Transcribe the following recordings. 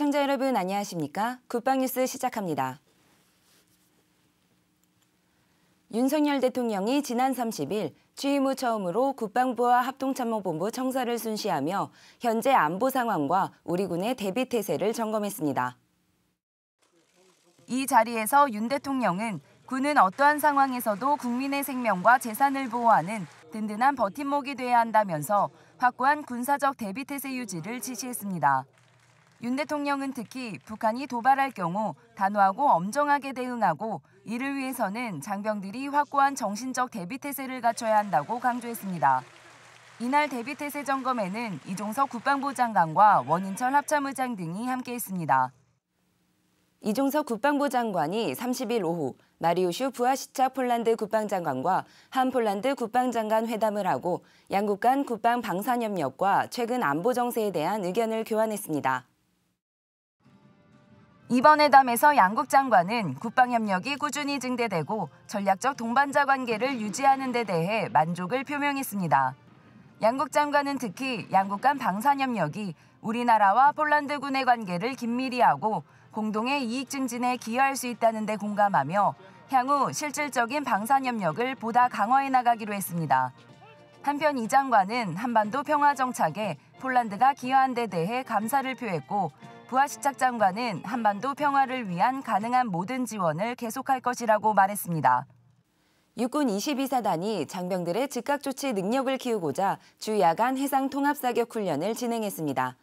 시청자 여러분 안녕하십니까? 국방뉴스 시작합니다. 윤석열 대통령이 지난 30일 취임 후 처음으로 국방부와 합동참모본부 청사를 순시하며 현재 안보 상황과 우리 군의 대비 태세를 점검했습니다. 이 자리에서 윤 대통령은 군은 어떠한 상황에서도 국민의 생명과 재산을 보호하는 든든한 버팀목이 돼야 한다면서 확고한 군사적 대비 태세 유지를 지시했습니다. 윤 대통령은 특히 북한이 도발할 경우 단호하고 엄정하게 대응하고 이를 위해서는 장병들이 확고한 정신적 대비 태세를 갖춰야 한다고 강조했습니다. 이날 대비 태세 점검에는 이종석 국방부 장관과 원인철 합참의장 등이 함께했습니다. 이종석 국방부 장관이 30일 오후 마리우슈 부하시차 폴란드 국방장관과 한 폴란드 국방장관 회담을 하고 양국 간 국방 방산협력과 최근 안보 정세에 대한 의견을 교환했습니다. 이번 회담에서 양국 장관은 국방협력이 꾸준히 증대되고 전략적 동반자 관계를 유지하는 데 대해 만족을 표명했습니다. 양국 장관은 특히 양국 간 방산협력이 우리나라와 폴란드군의 관계를 긴밀히 하고 공동의 이익 증진에 기여할 수 있다는 데 공감하며 향후 실질적인 방산협력을 보다 강화해 나가기로 했습니다. 한편 이 장관은 한반도 평화 정착에 폴란드가 기여한 데 대해 감사를 표했고 부하시착 장관은 한반도 평화를 위한 가능한 모든 지원을 계속할 것이라고 말했습니다. 육군 22사단이 장병들의 즉각 조치 능력을 키우고자 주야간 해상 통합 사격 훈련을 진행했습니다.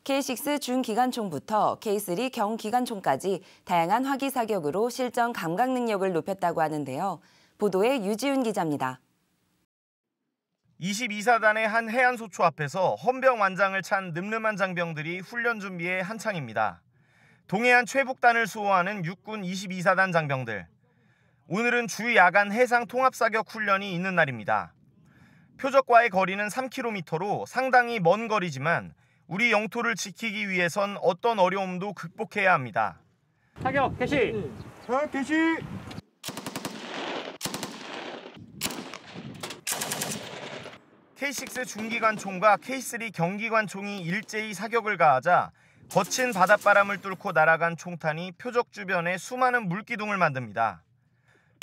K6 준기관총부터 K3 경기관총까지 다양한 화기 사격으로 실전 감각 능력을 높였다고 하는데요. 보도에 유지훈 기자입니다. 22사단의 한 해안소초 앞에서 헌병완장을 찬 늠름한 장병들이 훈련 준비에 한창입니다. 동해안 최북단을 수호하는 육군 22사단 장병들. 오늘은 주야간 해상 통합사격 훈련이 있는 날입니다. 표적과의 거리는 3km로 상당히 먼 거리지만 우리 영토를 지키기 위해선 어떤 어려움도 극복해야 합니다. 사격 개시! 사격 개시! K6 중기관총과 K3 경기관총이 일제히 사격을 가하자 거친 바닷바람을 뚫고 날아간 총탄이 표적 주변에 수많은 물기둥을 만듭니다.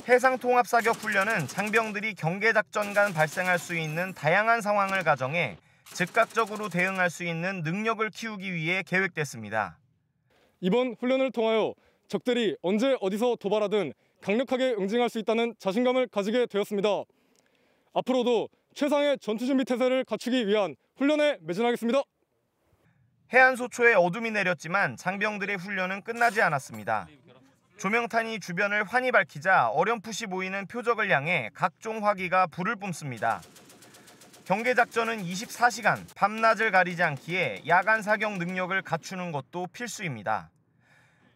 해상통합사격훈련은 장병들이 경계작전 간 발생할 수 있는 다양한 상황을 가정해 즉각적으로 대응할 수 있는 능력을 키우기 위해 계획됐습니다. 이번 훈련을 통하여 적들이 언제 어디서 도발하든 강력하게 응징할 수 있다는 자신감을 가지게 되었습니다. 앞으로도 최상의 전투준비 태세를 갖추기 위한 훈련에 매진하겠습니다. 해안소초에 어둠이 내렸지만 장병들의 훈련은 끝나지 않았습니다. 조명탄이 주변을 환히 밝히자 어렴풋이 보이는 표적을 향해 각종 화기가 불을 뿜습니다. 경계작전은 24시간 밤낮을 가리지 않기에 야간 사격 능력을 갖추는 것도 필수입니다.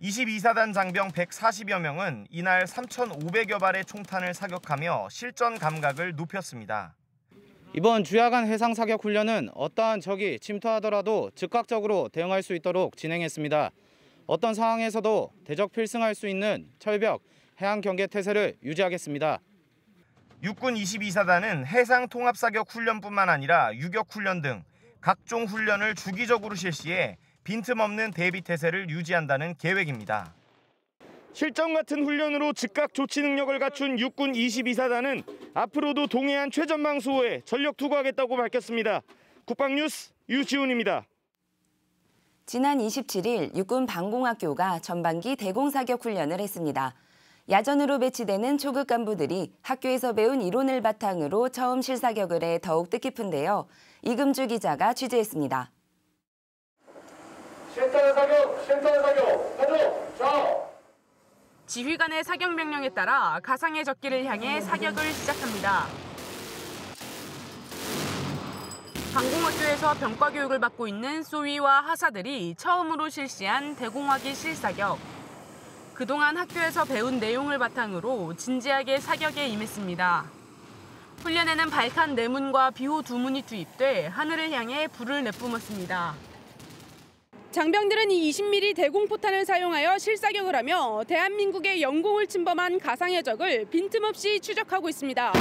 22사단 장병 140여 명은 이날 3,500여 발의 총탄을 사격하며 실전 감각을 높였습니다. 이번 주야간 해상 사격 훈련은 어떠한 적이 침투하더라도 즉각적으로 대응할 수 있도록 진행했습니다. 어떤 상황에서도 대적 필승할 수 있는 철벽, 해안 경계 태세를 유지하겠습니다. 육군 22사단은 해상 통합 사격 훈련뿐만 아니라 유격 훈련 등 각종 훈련을 주기적으로 실시해 빈틈없는 대비 태세를 유지한다는 계획입니다. 실전 같은 훈련으로 즉각 조치 능력을 갖춘 육군 22사단은 앞으로도 동해안 최전방 수호에 전력 투구하겠다고 밝혔습니다. 국방뉴스 유지훈입니다. 지난 27일 육군 방공학교가 전반기 대공사격 훈련을 했습니다. 야전으로 배치되는 초급 간부들이 학교에서 배운 이론을 바탕으로 처음 실사격을 해 더욱 뜻깊은데요. 이금주 기자가 취재했습니다. 실탄 사격, 가죠, 자. 지휘관의 사격 명령에 따라 가상의 적기를 향해 사격을 시작합니다. 방공학교에서 병과 교육을 받고 있는 소위와 하사들이 처음으로 실시한 대공화기 실사격. 그동안 학교에서 배운 내용을 바탕으로 진지하게 사격에 임했습니다. 훈련에는 발칸 4문과 비호 2문이 투입돼 하늘을 향해 불을 내뿜었습니다. 장병들은 이 20mm 대공포탄을 사용하여 실사격을 하며 대한민국의 영공을 침범한 가상의 적을 빈틈없이 추적하고 있습니다.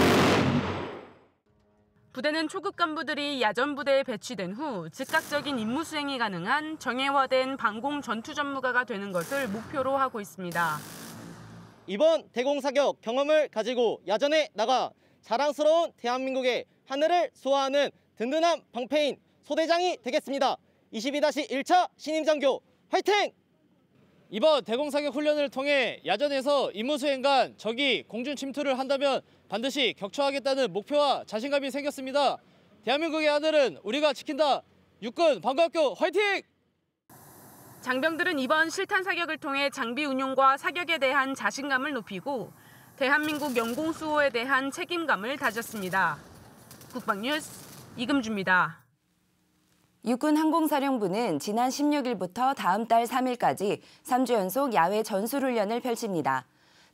부대는 초급 간부들이 야전 부대에 배치된 후 즉각적인 임무 수행이 가능한 정예화된 방공 전투 전무가가 되는 것을 목표로 하고 있습니다. 이번 대공사격 경험을 가지고 야전에 나가 자랑스러운 대한민국의 하늘을 수호하는 든든한 방패인 소대장이 되겠습니다. 22-1차 신임장교 화이팅! 이번 대공사격 훈련을 통해 야전에서 임무 수행간 적이 공중 침투를 한다면 반드시 격추하겠다는 목표와 자신감이 생겼습니다. 대한민국의 하늘은 우리가 지킨다. 육군 방과학교 화이팅! 장병들은 이번 실탄 사격을 통해 장비 운용과 사격에 대한 자신감을 높이고 대한민국 영공 수호에 대한 책임감을 다졌습니다. 국방뉴스 이금주입니다. 육군 항공사령부는 지난 16일부터 다음 달 3일까지 3주 연속 야외 전술훈련을 펼칩니다.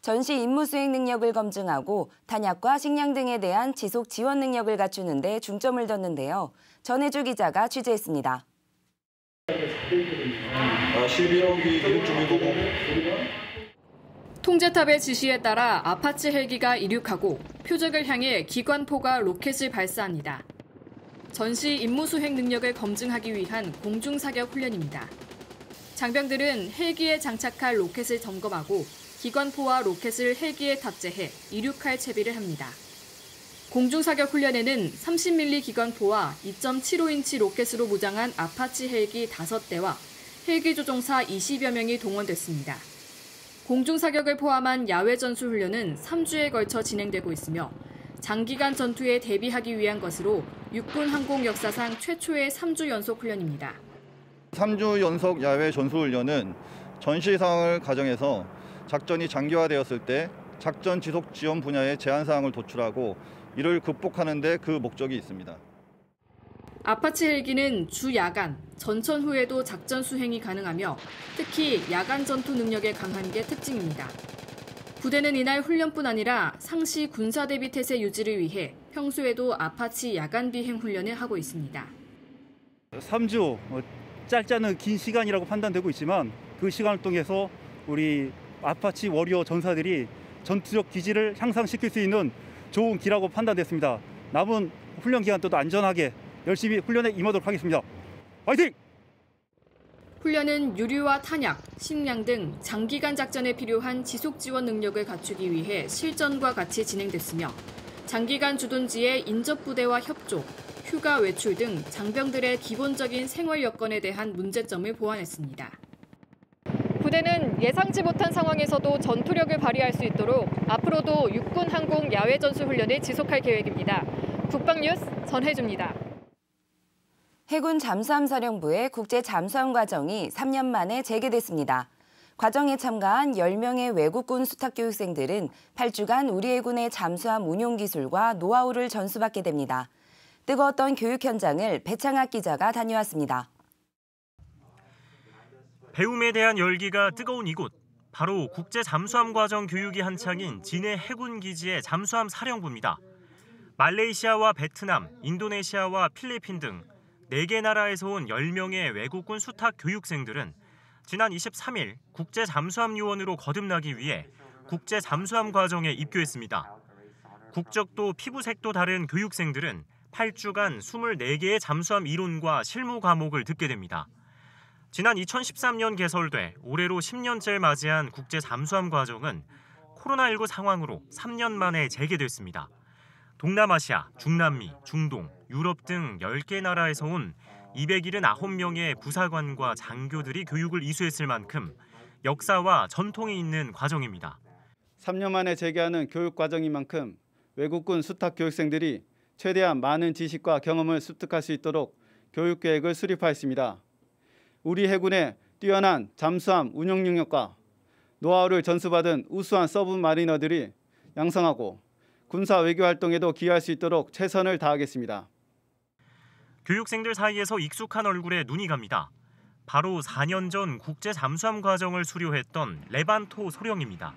전시 임무 수행 능력을 검증하고 탄약과 식량 등에 대한 지속 지원 능력을 갖추는 데 중점을 뒀는데요. 전혜주 기자가 취재했습니다. 11호기 이륙 준비고고. 통제탑의 지시에 따라 아파치 헬기가 이륙하고 표적을 향해 기관포가 로켓을 발사합니다. 전시 임무 수행 능력을 검증하기 위한 공중사격 훈련입니다. 장병들은 헬기에 장착할 로켓을 점검하고 기관포와 로켓을 헬기에 탑재해 이륙할 채비를 합니다. 공중사격 훈련에는 30mm 기관포와 2.75인치 로켓으로 무장한 아파치 헬기 5대와 헬기 조종사 20여 명이 동원됐습니다. 공중사격을 포함한 야외 전술 훈련은 3주에 걸쳐 진행되고 있으며 장기간 전투에 대비하기 위한 것으로 육군 항공 역사상 최초의 3주 연속 훈련입니다. 3주 연속 야외 전술훈련은 전시 상황을 가정해서 작전이 장기화되었을 때 작전 지속 지원 분야의 제한 사항을 도출하고 이를 극복하는 데 그 목적이 있습니다. 아파치 헬기는 주 야간, 전천 후에도 작전 수행이 가능하며 특히 야간 전투 능력에 강한 게 특징입니다. 부대는 이날 훈련뿐 아니라 상시 군사 대비 태세 유지를 위해 평소에도 아파치 야간 비행 훈련을 하고 있습니다. 3주 짧지 않은 긴 시간이라고 판단되고 있지만 그 시간을 통해서 우리 아파치 워리어 전사들이 전투적 기질을 향상시킬 수 있는 좋은 기라고 판단됐습니다. 남은 훈련 기간 동안 안전하게 열심히 훈련에 임하도록 하겠습니다. 화이팅! 훈련은 유류와 탄약, 식량 등 장기간 작전에 필요한 지속 지원 능력을 갖추기 위해 실전과 같이 진행됐으며 장기간 주둔지의 인접부대와 협조, 휴가 외출 등 장병들의 기본적인 생활 여건에 대한 문제점을 보완했습니다. 부대는 예상치 못한 상황에서도 전투력을 발휘할 수 있도록 앞으로도 육군 항공 야외 전술 훈련을 지속할 계획입니다. 국방뉴스 전혜주입니다. 해군 잠수함사령부의 국제 잠수함 과정이 3년 만에 재개됐습니다. 과정에 참가한 10명의 외국군 수탁교육생들은 8주간 우리 해군의 잠수함 운용 기술과 노하우를 전수받게 됩니다. 뜨거웠던 교육 현장을 배창학 기자가 다녀왔습니다. 배움에 대한 열기가 뜨거운 이곳, 바로 국제 잠수함 과정 교육이 한창인 진해 해군 기지의 잠수함 사령부입니다. 말레이시아와 베트남, 인도네시아와 필리핀 등 4개 나라에서 온 10명의 외국군 수탁 교육생들은 지난 23일 국제 잠수함 요원으로 거듭나기 위해 국제 잠수함 과정에 입교했습니다. 국적도 피부색도 다른 교육생들은 8주간 24개의 잠수함 이론과 실무 과목을 듣게 됩니다. 지난 2013년 개설돼 올해로 10년째를 맞이한 국제 잠수함 과정은 코로나19 상황으로 3년 만에 재개됐습니다. 동남아시아, 중남미, 중동, 유럽 등 10개 나라에서 온 279명의 부사관과 장교들이 교육을 이수했을 만큼 역사와 전통이 있는 과정입니다. 3년 만에 재개하는 교육 과정인 만큼 외국군 수탁 교육생들이 최대한 많은 지식과 경험을 습득할 수 있도록 교육 계획을 수립하였습니다. 우리 해군의 뛰어난 잠수함 운용 능력과 노하우를 전수받은 우수한 서브마리너들이 양성하고 군사 외교 활동에도 기여할 수 있도록 최선을 다하겠습니다. 교육생들 사이에서 익숙한 얼굴에 눈이 갑니다. 바로 4년 전 국제 잠수함 과정을 수료했던 레반토 소령입니다.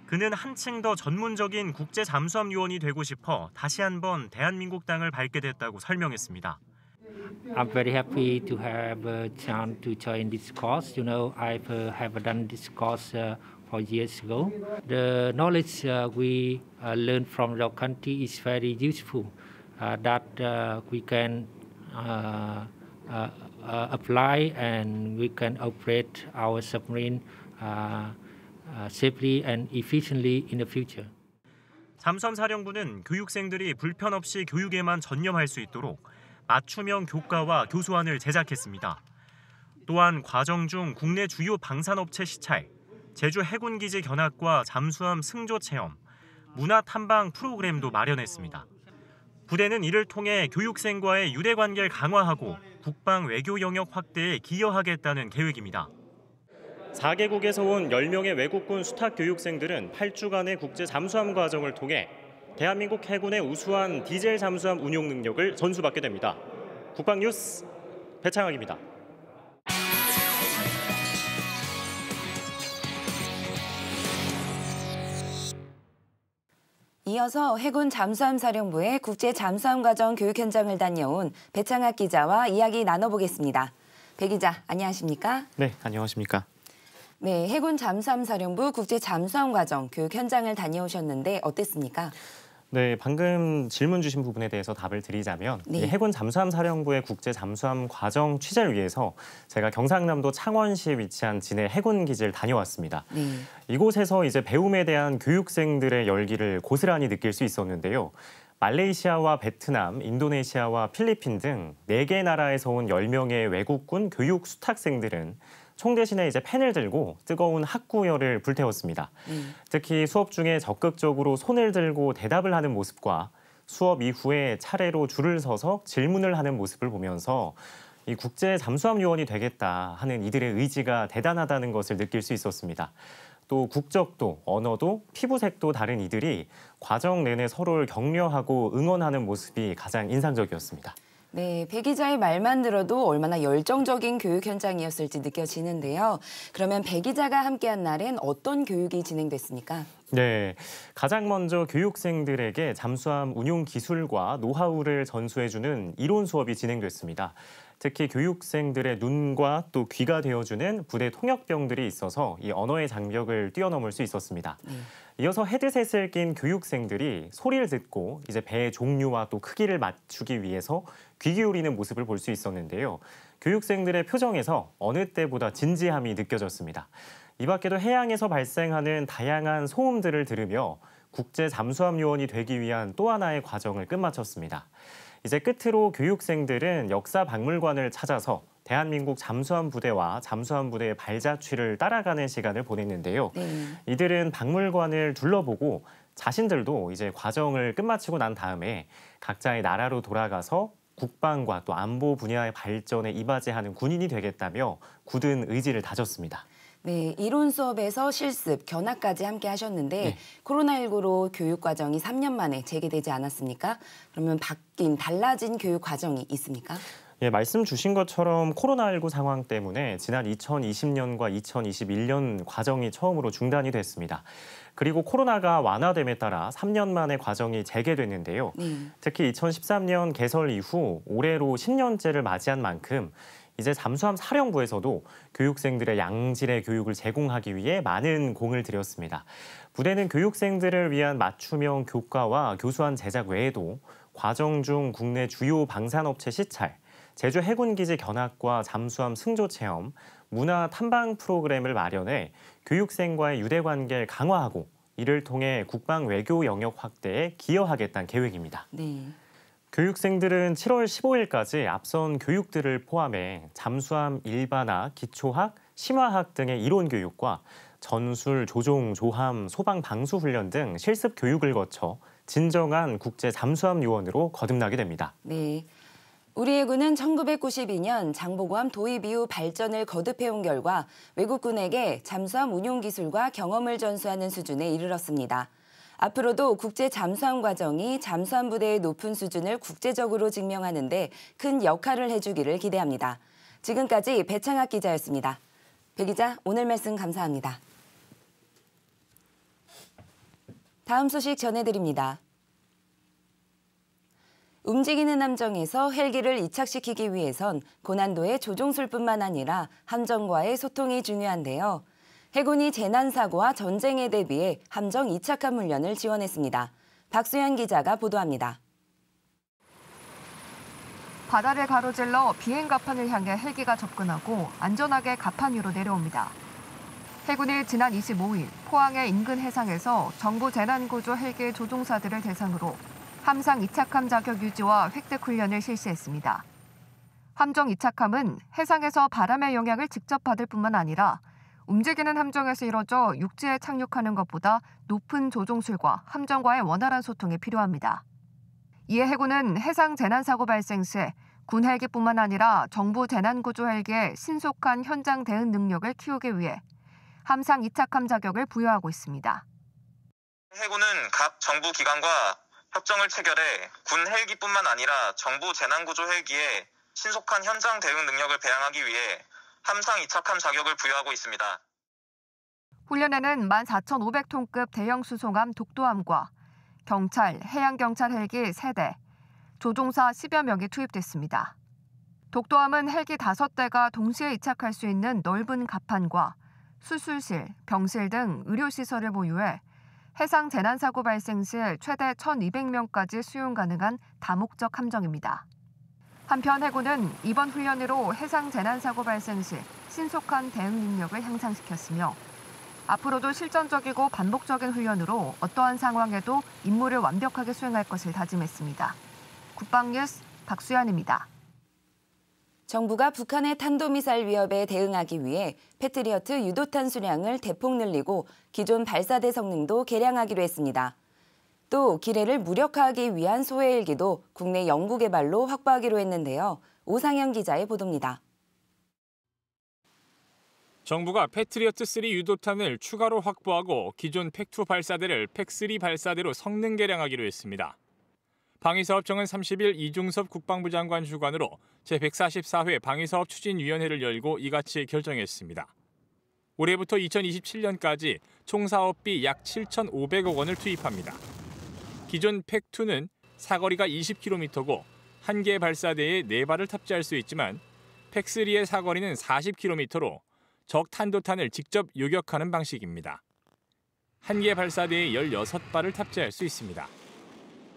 그는 한층 더 전문적인 국제 잠수함 요원이 되고 싶어 다시 한번 대한민국 땅을 밟게 됐다고 설명했습니다. I'm very happy to have a chance to join this course. You know, I've have done this course 4 years ago. The knowledge we learn from our country is very useful that we can apply and we can operate our submarine safely and efficiently in the future. 잠수함 사령부는 교육생들이 불편 없이 교육에만 전념할 수 있도록 맞춤형 교과와 교수안을 제작했습니다. 또한 과정 중 국내 주요 방산업체 시찰, 제주 해군기지 견학과 잠수함 승조 체험, 문화 탐방 프로그램도 마련했습니다. 부대는 이를 통해 교육생과의 유대관계를 강화하고 국방 외교 영역 확대에 기여하겠다는 계획입니다. 4개국에서 온 10명의 외국군 수탁 교육생들은 8주간의 국제 잠수함 과정을 통해 대한민국 해군의 우수한 디젤 잠수함 운용 능력을 전수받게 됩니다. 국방뉴스 배창학입니다. 이어서 해군 잠수함 사령부의 국제 잠수함 과정 교육 현장을 다녀온 배창학 기자와 이야기 나눠보겠습니다. 배 기자, 안녕하십니까? 네, 안녕하십니까? 네, 해군 잠수함 사령부 국제 잠수함 과정 교육 현장을 다녀오셨는데 어땠습니까? 네, 방금 질문 주신 부분에 대해서 답을 드리자면 이 해군 잠수함 사령부의 국제 잠수함 과정 취재를 위해서 제가 경상남도 창원시에 위치한 진해 해군 기지를 다녀왔습니다. 이곳에서 이제 배움에 대한 교육생들의 열기를 고스란히 느낄 수 있었는데요. 말레이시아와 베트남, 인도네시아와 필리핀 등 4개 나라에서 온 10명의 외국군 교육 수탁생들은 총 대신에 이제 펜을 들고 뜨거운 학구열을 불태웠습니다. 특히 수업 중에 적극적으로 손을 들고 대답을 하는 모습과 수업 이후에 차례로 줄을 서서 질문을 하는 모습을 보면서 이 국제 잠수함 요원이 되겠다 하는 이들의 의지가 대단하다는 것을 느낄 수 있었습니다. 또 국적도, 언어도, 피부색도 다른 이들이 과정 내내 서로를 격려하고 응원하는 모습이 가장 인상적이었습니다. 네, 배 기자의 말만 들어도 얼마나 열정적인 교육 현장이었을지 느껴지는데요. 그러면 배 기자가 함께한 날엔 어떤 교육이 진행됐습니까? 네, 가장 먼저 교육생들에게 잠수함 운용 기술과 노하우를 전수해주는 이론 수업이 진행됐습니다. 특히 교육생들의 눈과 또 귀가 되어주는 부대 통역병들이 있어서 이 언어의 장벽을 뛰어넘을 수 있었습니다. 이어서 헤드셋을 낀 교육생들이 소리를 듣고 이제 배의 종류와 또 크기를 맞추기 위해서 귀 기울이는 모습을 볼 수 있었는데요. 교육생들의 표정에서 어느 때보다 진지함이 느껴졌습니다. 이 밖에도 해양에서 발생하는 다양한 소음들을 들으며 국제 잠수함 요원이 되기 위한 또 하나의 과정을 끝마쳤습니다. 이제 끝으로 교육생들은 역사 박물관을 찾아서 대한민국 잠수함 부대와 잠수함 부대의 발자취를 따라가는 시간을 보냈는데요. 이들은 박물관을 둘러보고 자신들도 이제 과정을 끝마치고 난 다음에 각자의 나라로 돌아가서 국방과 또 안보 분야의 발전에 이바지하는 군인이 되겠다며 굳은 의지를 다졌습니다. 네, 이론 수업에서 실습, 견학까지 함께 하셨는데 코로나19로 교육 과정이 3년 만에 재개되지 않았습니까? 그러면 달라진 교육 과정이 있습니까? 예, 말씀 주신 것처럼 코로나19 상황 때문에 지난 2020년과 2021년 과정이 처음으로 중단이 됐습니다. 그리고 코로나가 완화됨에 따라 3년 만에 과정이 재개됐는데요. 특히 2013년 개설 이후 올해로 10년째를 맞이한 만큼 이제 잠수함 사령부에서도 교육생들의 양질의 교육을 제공하기 위해 많은 공을 들였습니다. 부대는 교육생들을 위한 맞춤형 교과와 교수안 제작 외에도 과정 중 국내 주요 방산업체 시찰, 제주 해군기지 견학과 잠수함 승조 체험, 문화 탐방 프로그램을 마련해 교육생과의 유대관계를 강화하고 이를 통해 국방 외교 영역 확대에 기여하겠다는 계획입니다. 교육생들은 7월 15일까지 앞선 교육들을 포함해 잠수함 일반학, 기초학, 심화학 등의 이론 교육과 전술, 조종, 조함, 소방, 방수 훈련 등 실습 교육을 거쳐 진정한 국제 잠수함 요원으로 거듭나게 됩니다. 네. 우리 해군은 1992년 장보고함 도입 이후 발전을 거듭해온 결과 외국군에게 잠수함 운용 기술과 경험을 전수하는 수준에 이르렀습니다. 앞으로도 국제 잠수함 과정이 잠수함 부대의 높은 수준을 국제적으로 증명하는 데 큰 역할을 해주기를 기대합니다. 지금까지 배창학 기자였습니다. 배 기자, 오늘 말씀 감사합니다. 다음 소식 전해드립니다. 움직이는 함정에서 헬기를 이착시키기 위해선 고난도의 조종술뿐만 아니라 함정과의 소통이 중요한데요. 해군이 재난사고와 전쟁에 대비해 함정 이착함 훈련을 지원했습니다. 박수현 기자가 보도합니다. 바다를 가로질러 비행 갑판을 향해 헬기가 접근하고 안전하게 갑판 위로 내려옵니다. 해군이 지난 25일 포항의 인근 해상에서 정부 재난구조 헬기 조종사들을 대상으로 함상 이착함 자격 유지와 획득 훈련을 실시했습니다. 함정 이착함은 해상에서 바람의 영향을 직접 받을 뿐만 아니라 움직이는 함정에서 이뤄져 육지에 착륙하는 것보다 높은 조종술과 함정과의 원활한 소통이 필요합니다. 이에 해군은 해상 재난사고 발생 시 군 헬기뿐만 아니라 정부 재난구조 헬기의 신속한 현장 대응 능력을 키우기 위해 함상 이착함 자격을 부여하고 있습니다. 해군은 각 정부 기관과 협정을 체결해 군 헬기뿐만 아니라 정부 재난구조 헬기에 신속한 현장 대응 능력을 배양하기 위해 함상 이착함 자격을 부여하고 있습니다. 훈련에는 14,500톤급 대형 수송함 독도함과 경찰, 해양경찰 헬기 3대, 조종사 10여 명이 투입됐습니다. 독도함은 헬기 5대가 동시에 이착할 수 있는 넓은 갑판과 수술실, 병실 등 의료시설을 보유해 해상 재난사고 발생 시 최대 1,200명까지 수용 가능한 다목적 함정입니다. 한편 해군은 이번 훈련으로 해상 재난사고 발생 시 신속한 대응 능력을 향상시켰으며 앞으로도 실전적이고 반복적인 훈련으로 어떠한 상황에도 임무를 완벽하게 수행할 것을 다짐했습니다. 국방뉴스 박수연입니다. 정부가 북한의 탄도미사일 위협에 대응하기 위해 패트리어트 유도탄 수량을 대폭 늘리고 기존 발사대 성능도 개량하기로 했습니다. 또 기뢰를 무력화하기 위한 소해헬기도 국내 연구개발로 확보하기로 했는데요. 오상현 기자의 보도입니다. 정부가 패트리어트3 유도탄을 추가로 확보하고 기존 팩2 발사대를 팩3 발사대로 성능 개량하기로 했습니다. 방위사업청은 30일 이중섭 국방부 장관 주관으로 제144회 방위사업추진위원회를 열고 이같이 결정했습니다. 올해부터 2027년까지 총 사업비 약 7,500억 원을 투입합니다. 기존 팩2는 사거리가 20km고 한 개 발사대에 4발을 탑재할 수 있지만 팩3의 사거리는 40km로 적 탄도탄을 직접 요격하는 방식입니다. 한 개 발사대에 16발을 탑재할 수 있습니다.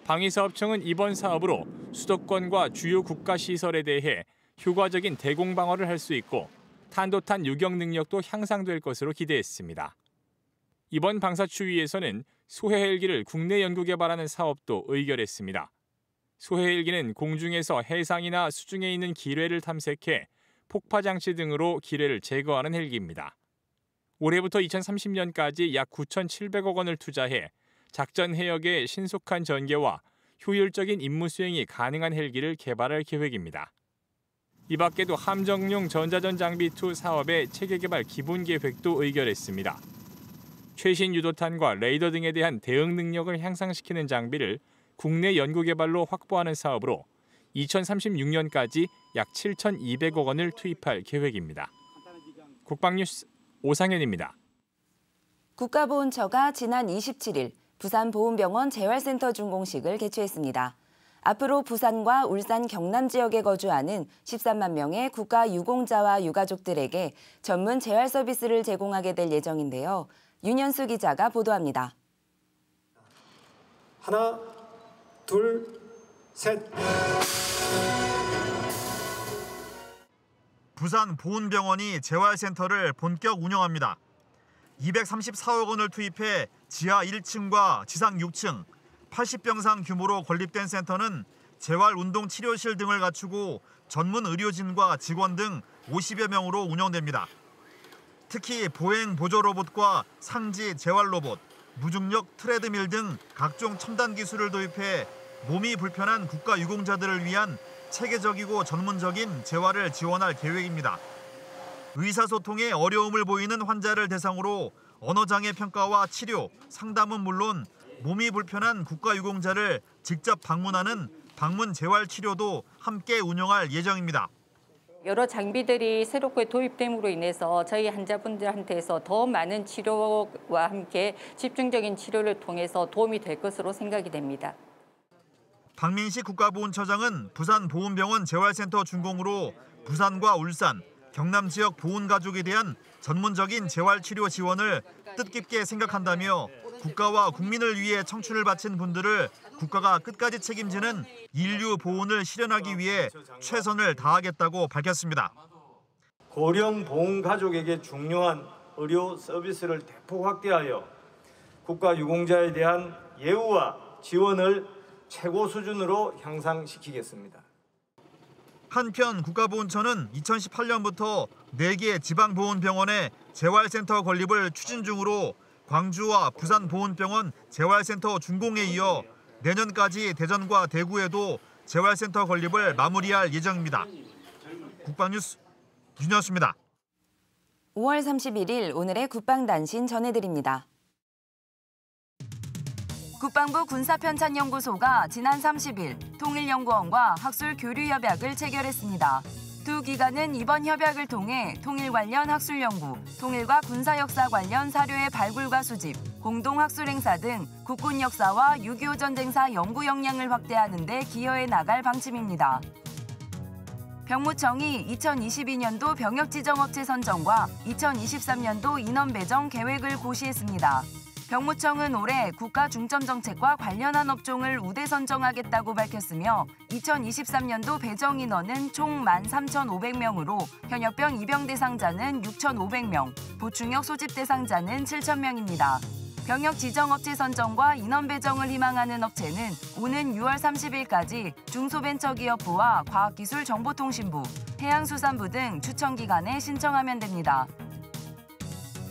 방위사업청은 이번 사업으로 수도권과 주요 국가시설에 대해 효과적인 대공방어를 할 수 있고 탄도탄 요격 능력도 향상될 것으로 기대했습니다. 이번 방사추위에서는 소해헬기를 국내 연구개발하는 사업도 의결했습니다. 소해헬기는 공중에서 해상이나 수중에 있는 기뢰를 탐색해 폭파장치 등으로 기뢰를 제거하는 헬기입니다. 올해부터 2030년까지 약 9,700억 원을 투자해 작전 해역의 신속한 전개와 효율적인 임무 수행이 가능한 헬기를 개발할 계획입니다. 이 밖에도 함정용 전자전 장비 2 사업의 체계 개발 기본 계획도 의결했습니다. 최신 유도탄과 레이더 등에 대한 대응 능력을 향상시키는 장비를 국내 연구개발로 확보하는 사업으로 2036년까지 약 7,200억 원을 투입할 계획입니다. 국방뉴스 오상현입니다. 국가보훈처가 지난 27일 부산보훈병원 재활센터 준공식을 개최했습니다. 앞으로 부산과 울산 경남 지역에 거주하는 13만 명의 국가유공자와 유가족들에게 전문 재활 서비스를 제공하게 될 예정인데요. 윤현수 기자가 보도합니다. 하나, 둘, 셋. 부산 보훈병원이 재활센터를 본격 운영합니다. 234억 원을 투입해 지하 1층과 지상 6층, 80병상 규모로 건립된 센터는 재활운동치료실 등을 갖추고 전문 의료진과 직원 등 50여 명으로 운영됩니다. 특히 보행 보조 로봇과 상지 재활 로봇, 무중력 트레드밀 등 각종 첨단 기술을 도입해 몸이 불편한 국가유공자들을 위한 체계적이고 전문적인 재활을 지원할 계획입니다. 의사소통에 어려움을 보이는 환자를 대상으로 언어장애 평가와 치료, 상담은 물론 몸이 불편한 국가유공자를 직접 방문하는 방문 재활 치료도 함께 운영할 예정입니다. 여러 장비들이 새롭게 도입됨으로 인해서 저희 환자분들한테서 더 많은 치료와 함께 집중적인 치료를 통해서 도움이 될 것으로 생각이 됩니다. 박민식 국가보훈처장은 부산보훈병원 재활센터 준공으로 부산과 울산, 경남 지역 보훈가족에 대한 전문적인 재활치료 지원을 뜻깊게 생각한다며 국가와 국민을 위해 청춘을 바친 분들을 국가가 끝까지 책임지는 인류 보훈을 실현하기 위해 최선을 다하겠다고 밝혔습니다. 고령 보훈 가족에게 중요한 의료 서비스를 대폭 확대하여 국가 유공자에 대한 예우와 지원을 최고 수준으로 향상시키겠습니다. 한편 국가보훈처는 2018년부터 4개 지방보훈병원의 재활센터 건립을 추진 중으로 광주와 부산보훈병원 재활센터 준공에 이어 내년까지 대전과 대구에도 재활센터 건립을 마무리할 예정입니다. 국방뉴스 윤현수입니다. 5월 31일 오늘의 국방단신 전해드립니다. 국방부 군사편찬연구소가 지난 30일 통일연구원과 학술 교류 협약을 체결했습니다. 두 기관은 이번 협약을 통해 통일 관련 학술 연구, 통일과 군사 역사 관련 사료의 발굴과 수집, 공동 학술 행사 등 국군 역사와 6.25 전쟁사 연구 역량을 확대하는 데 기여해 나갈 방침입니다. 병무청이 2022년도 병역지정업체 선정과 2023년도 인원 배정 계획을 고시했습니다. 병무청은 올해 국가 중점 정책과 관련한 업종을 우대 선정하겠다고 밝혔으며 2023년도 배정 인원은 총 13,500명으로 현역병 입영 대상자는 6,500명, 보충역 소집 대상자는 7,000명입니다. 병역 지정업체 선정과 인원 배정을 희망하는 업체는 오는 6월 30일까지 중소벤처기업부와 과학기술정보통신부, 해양수산부 등 추천기관에 신청하면 됩니다.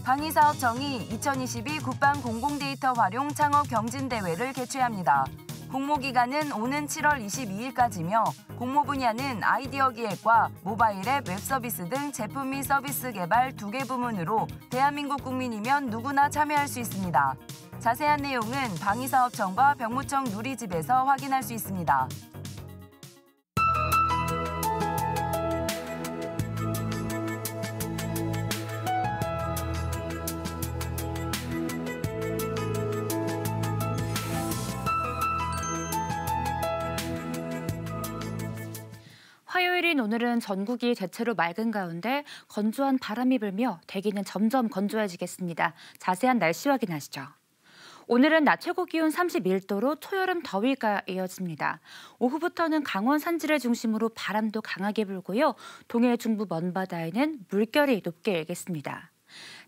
방위사업청이 2022 국방 공공데이터 활용 창업 경진대회를 개최합니다. 공모기간은 오는 7월 22일까지며 공모 분야는 아이디어 기획과 모바일 앱, 웹서비스 등 제품 및 서비스 개발 2개 부문으로 대한민국 국민이면 누구나 참여할 수 있습니다. 자세한 내용은 방위사업청과 병무청 누리집에서 확인할 수 있습니다. 화요일인 오늘은 전국이 대체로 맑은 가운데 건조한 바람이 불며 대기는 점점 건조해지겠습니다. 자세한 날씨 확인하시죠. 오늘은 낮 최고 기온 31도로 초여름 더위가 이어집니다. 오후부터는 강원 산지를 중심으로 바람도 강하게 불고요. 동해 중부 먼바다에는 물결이 높게 일겠습니다.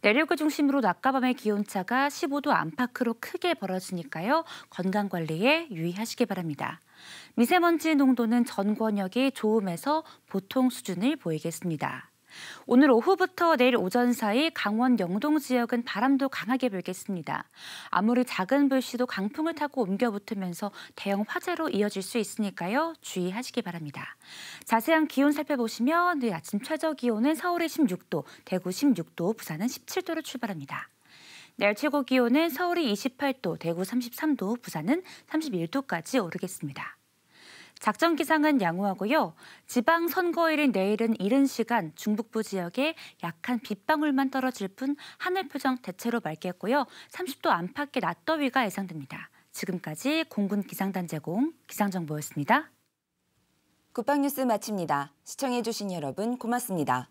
내륙을 중심으로 낮과 밤의 기온차가 15도 안팎으로 크게 벌어지니까요. 건강관리에 유의하시기 바랍니다. 미세먼지 농도는 전 권역이 좋음에서 보통 수준을 보이겠습니다. 오늘 오후부터 내일 오전 사이 강원 영동 지역은 바람도 강하게 불겠습니다. 아무리 작은 불씨도 강풍을 타고 옮겨붙으면서 대형 화재로 이어질 수 있으니까요. 주의하시기 바랍니다. 자세한 기온 살펴보시면 내일 아침 최저 기온은 서울이 16도, 대구 16도, 부산은 17도로 출발합니다. 내일 최고 기온은 서울이 28도, 대구 33도, 부산은 31도까지 오르겠습니다. 작전 기상은 양호하고요. 지방선거일인 내일은 이른 시간 중북부 지역에 약한 빗방울만 떨어질 뿐 하늘 표정 대체로 맑겠고요. 30도 안팎의 낮더위가 예상됩니다. 지금까지 공군 기상단 제공 기상정보였습니다. 국방뉴스 마칩니다. 시청해주신 여러분 고맙습니다.